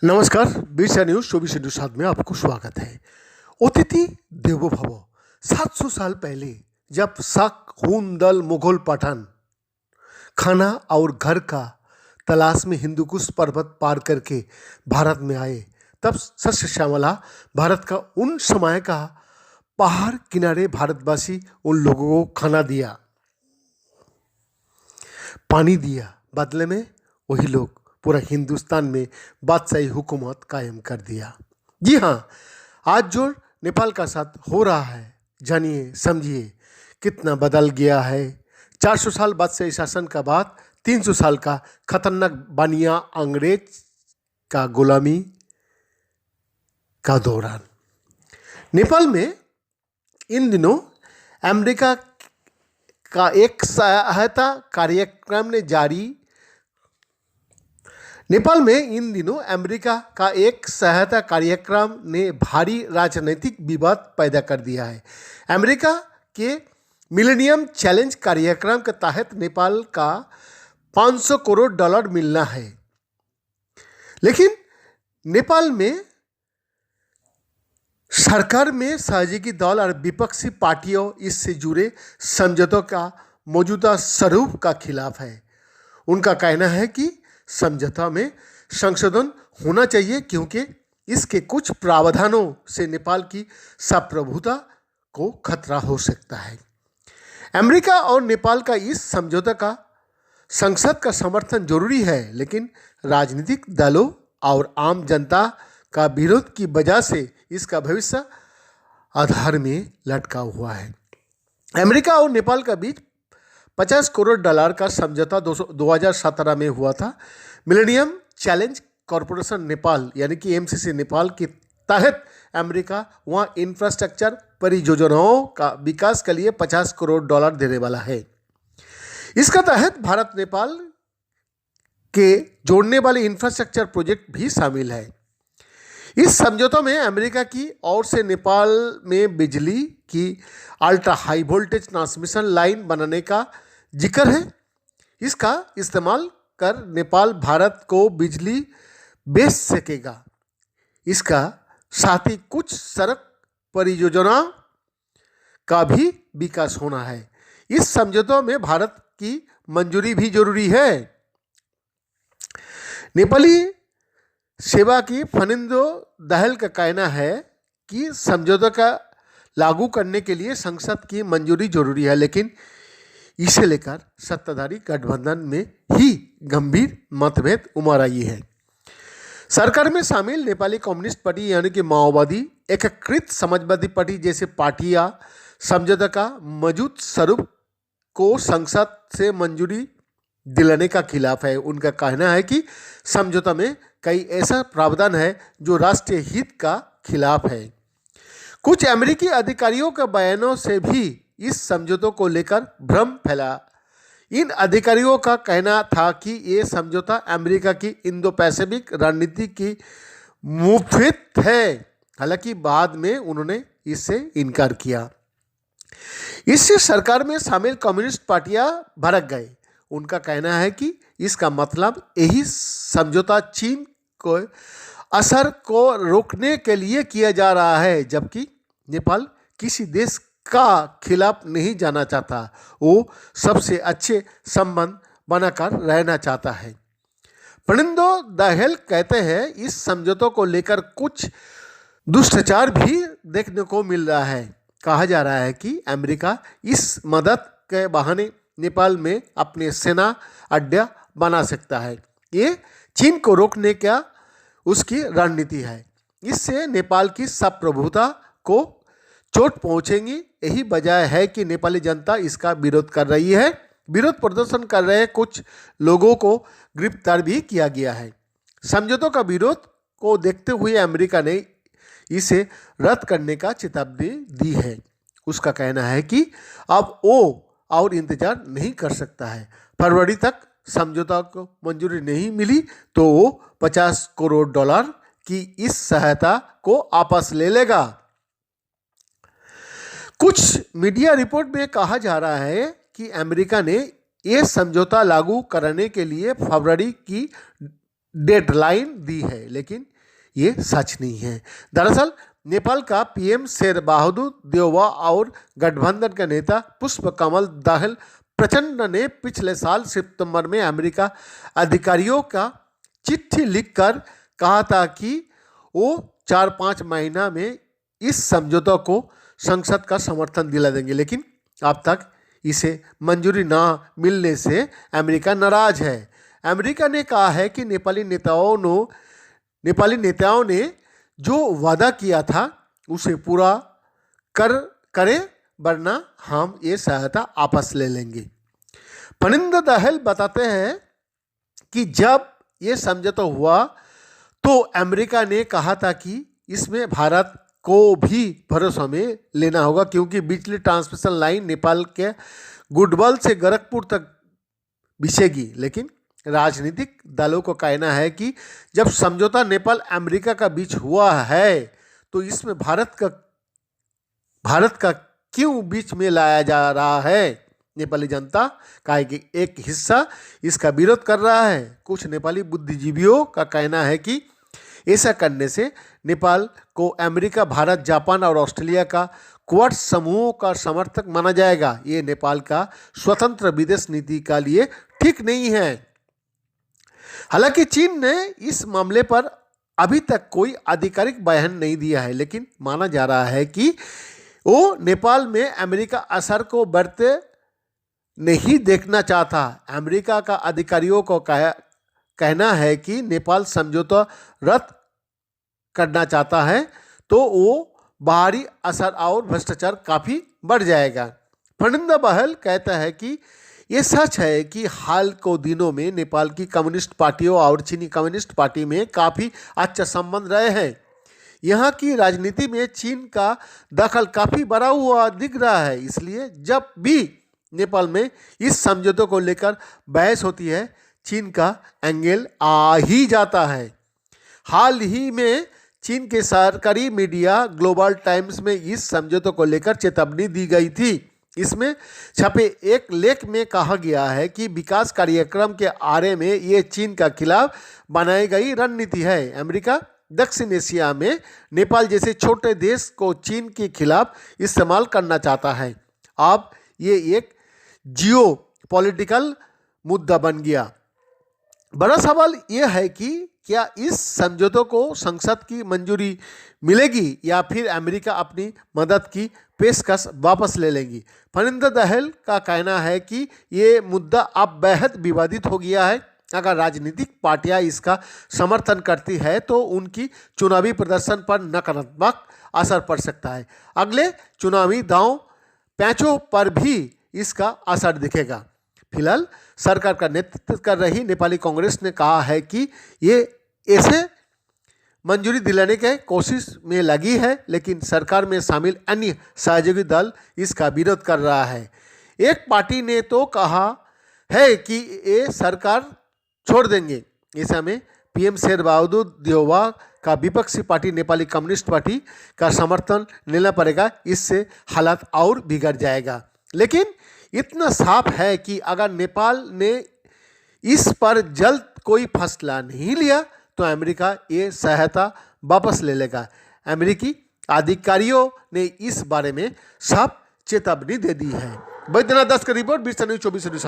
नमस्कार, बिरसा न्यूज 24/7 में आपको स्वागत है। अतिथि देवो भव। 700 साल पहले जब शक, खून, दल, मुगल, पठान खाना और घर का तलाश में हिंदुकुश पर्वत पार करके भारत में आए, तब सस्य श्यामला भारत का उन समय का पहाड़ किनारे भारतवासी उन लोगों को खाना दिया, पानी दिया, बदले में वही लोग पूरा हिंदुस्तान में बादशाही हुकूमत कायम कर दिया। जी हाँ, आज जो नेपाल का साथ हो रहा है, जानिए समझिए कितना बदल गया है। 400 साल बादशाही शासन का बाद 300 साल का खतरनाक बानिया अंग्रेज का गुलामी का दौरान नेपाल में इन दिनों अमेरिका का एक सहायता कार्यक्रम ने जारी नेपाल में इन दिनों अमेरिका का एक सहायता कार्यक्रम ने भारी राजनीतिक विवाद पैदा कर दिया है। अमेरिका के मिलेनियम चैलेंज कार्यक्रम के तहत नेपाल का $500 करोड़ मिलना है, लेकिन नेपाल में सरकार में सहयोगी दल और विपक्षी पार्टियों इससे जुड़े समझौतों का मौजूदा स्वरूप का खिलाफ है। उनका कहना है कि समझौता में संशोधन होना चाहिए क्योंकि इसके कुछ प्रावधानों से नेपाल की संप्रभुता को खतरा हो सकता है। अमेरिका और नेपाल का इस समझौता का संसद का समर्थन जरूरी है, लेकिन राजनीतिक दलों और आम जनता का विरोध की वजह से इसका भविष्य आधार में लटका हुआ है। अमेरिका और नेपाल का बीच $50 करोड़ का समझौता 2017 में हुआ था। मिलेनियम चैलेंज कॉरपोरेशन नेपाल यानी कि एमसीसी नेपाल के तहत अमेरिका वहाँ इंफ्रास्ट्रक्चर परियोजनाओं का विकास के लिए $50 करोड़ देने वाला है। इसका तहत भारत नेपाल के जोड़ने वाले इंफ्रास्ट्रक्चर प्रोजेक्ट भी शामिल है। इस समझौते में अमेरिका की ओर से नेपाल में बिजली की ultra high voltage transmission line बनाने का जिक्र है। इसका इस्तेमाल कर नेपाल भारत को बिजली बेच सकेगा। इसका साथ ही कुछ सड़क परियोजना का भी विकास होना है। इस समझौते में भारत की मंजूरी भी जरूरी है। नेपाली सेवा की फर्निंदो दहल का कहना है कि समझौते का लागू करने के लिए संसद की मंजूरी जरूरी है, लेकिन इसे लेकर सत्ताधारी गठबंधन में ही गंभीर मतभेद उमड़ आई है। सरकार में शामिल नेपाली कम्युनिस्ट पार्टी यानी कि माओवादी, एकीकृत समाजवादी पार्टी जैसे पार्टियां समझौते का मौजूद स्वरूप को संसद से मंजूरी दिलाने का खिलाफ है। उनका कहना है कि समझौता में कई ऐसा प्रावधान है जो राष्ट्रीय हित का खिलाफ है। कुछ अमेरिकी अधिकारियों के बयानों से भी इस समझौतों को लेकर भ्रम फैला। इन अधिकारियों का कहना था कि ये समझौता अमेरिका की इंडो पैसिफिक रणनीति की मुफिद है। हालांकि बाद में उन्होंने इससे इनकार किया। इससे सरकार में शामिल कम्युनिस्ट पार्टियां भड़क गए। उनका कहना है कि इसका मतलब यही समझौता चीन को असर को रोकने के लिए किया जा रहा है, जबकि नेपाल किसी देश का खिलाफ नहीं जाना चाहता। वो सबसे अच्छे संबंध बनाकर रहना चाहता है। फर्निंदो दहल कहते हैं इस समझौतों को लेकर कुछ दुष्टाचार भी देखने को मिल रहा है। कहा जा रहा है कि अमेरिका इस मदद के बहाने नेपाल में अपने सेना अड्डा बना सकता है। ये चीन को रोकने का उसकी रणनीति है। इससे नेपाल की संप्रभुता को चोट पहुंचेगी। यही वजह है कि नेपाली जनता इसका विरोध कर रही है। विरोध प्रदर्शन कर रहे कुछ लोगों को गिरफ्तार भी किया गया है। समझौतों का विरोध को देखते हुए अमेरिका ने इसे रद्द करने का चेतावनी दी है। उसका कहना है कि अब वो और इंतजार नहीं कर सकता है। फरवरी तक समझौता को मंजूरी नहीं मिली तो वो $50 करोड़ की इस सहायता को वापस ले लेगा। कुछ मीडिया रिपोर्ट में कहा जा रहा है कि अमेरिका ने ये समझौता लागू करने के लिए फरवरी की डेडलाइन दी है, लेकिन ये सच नहीं है। दरअसल नेपाल का पीएम शेर बहादुर देउवा और गठबंधन के नेता पुष्प कमल दाहाल प्रचंड ने पिछले साल सितंबर में अमेरिका अधिकारियों का चिट्ठी लिखकर कहा था कि वो 4-5 महीना में इस समझौता को संसद का समर्थन दिला देंगे, लेकिन अब तक इसे मंजूरी ना मिलने से अमेरिका नाराज है। अमेरिका ने कहा है कि नेपाली नेताओं ने जो वादा किया था उसे पूरा करें, वरना हम ये सहायता वापस ले लेंगे। फर्निंदो दाहाल बताते हैं कि जब ये समझौता हुआ तो अमेरिका ने कहा था कि इसमें भारत को भी भरोसा में लेना होगा, क्योंकि बिजली ट्रांसमिशन लाइन नेपाल के गुडबल से गोरखपुर तक बिछेगी। लेकिन राजनीतिक दलों को कहना है कि जब समझौता नेपाल अमेरिका का बीच हुआ है तो इसमें भारत का क्यों बीच में लाया जा रहा है। नेपाली जनता का एक हिस्सा इसका विरोध कर रहा है। कुछ नेपाली बुद्धिजीवियों का कहना है कि ऐसा करने से नेपाल को अमेरिका, भारत, जापान और ऑस्ट्रेलिया का क्वाड समूह का समर्थक माना जाएगा। ये नेपाल का स्वतंत्र विदेश नीति का लिए ठीक नहीं है। हालांकि चीन ने इस मामले पर अभी तक कोई आधिकारिक बयान नहीं दिया है, लेकिन माना जा रहा है कि वो नेपाल में अमेरिका असर को बढ़ते नहीं देखना चाहता। अमेरिका का अधिकारियों को कहना है कि नेपाल समझौता रद्द करना चाहता है तो वो बाहरी असर और भ्रष्टाचार काफ़ी बढ़ जाएगा। फर्निंदो दाहाल कहता है कि ये सच है कि हाल के दिनों में नेपाल की कम्युनिस्ट पार्टियों और चीनी कम्युनिस्ट पार्टी में काफ़ी अच्छा संबंध रहे हैं। यहाँ की राजनीति में चीन का दखल काफ़ी बढ़ा हुआ दिख रहा है। इसलिए जब भी नेपाल में इस समझौते को लेकर बहस होती है, चीन का एंगल आ ही जाता है। हाल ही में चीन के सरकारी मीडिया ग्लोबल टाइम्स में इस समझौते को लेकर चेतावनी दी गई थी। इसमें छपे एक लेख में कहा गया है कि विकास कार्यक्रम के आरे में ये चीन के खिलाफ बनाई गई रणनीति है। अमेरिका दक्षिण एशिया में नेपाल जैसे छोटे देश को चीन के खिलाफ इस्तेमाल करना चाहता है। अब ये एक जियो पॉलिटिकल मुद्दा बन गया। बड़ा सवाल यह है कि क्या इस समझौते को संसद की मंजूरी मिलेगी या फिर अमेरिका अपनी मदद की पेशकश वापस ले लेंगी। फर्निंदो दाहाल का कहना है कि ये मुद्दा अब बेहद विवादित हो गया है। अगर राजनीतिक पार्टियां इसका समर्थन करती है तो उनकी चुनावी प्रदर्शन पर नकारात्मक असर पड़ सकता है। अगले चुनावी दांव पैंचों पर भी इसका असर दिखेगा। फिलहाल सरकार का नेतृत्व कर रही नेपाली कांग्रेस ने कहा है कि ये ऐसे मंजूरी दिलाने के कोशिश में लगी है, लेकिन सरकार में शामिल अन्य सहयोगी दल इसका विरोध कर रहा है। एक पार्टी ने तो कहा है कि ये सरकार छोड़ देंगे। ऐसे में पीएम शेर बहादुर देउवा का विपक्षी पार्टी नेपाली कम्युनिस्ट पार्टी का समर्थन लेना पड़ेगा। इससे हालात और बिगड़ जाएगा। लेकिन इतना साफ है कि अगर नेपाल ने इस पर जल्द कोई फैसला नहीं लिया तो अमेरिका ये सहायता वापस ले लेगा। अमेरिकी अधिकारियों ने इस बारे में साफ चेतावनी दे दी है। बैद्यनाथ दास का रिपोर्ट, 20 न्यूज़ 24।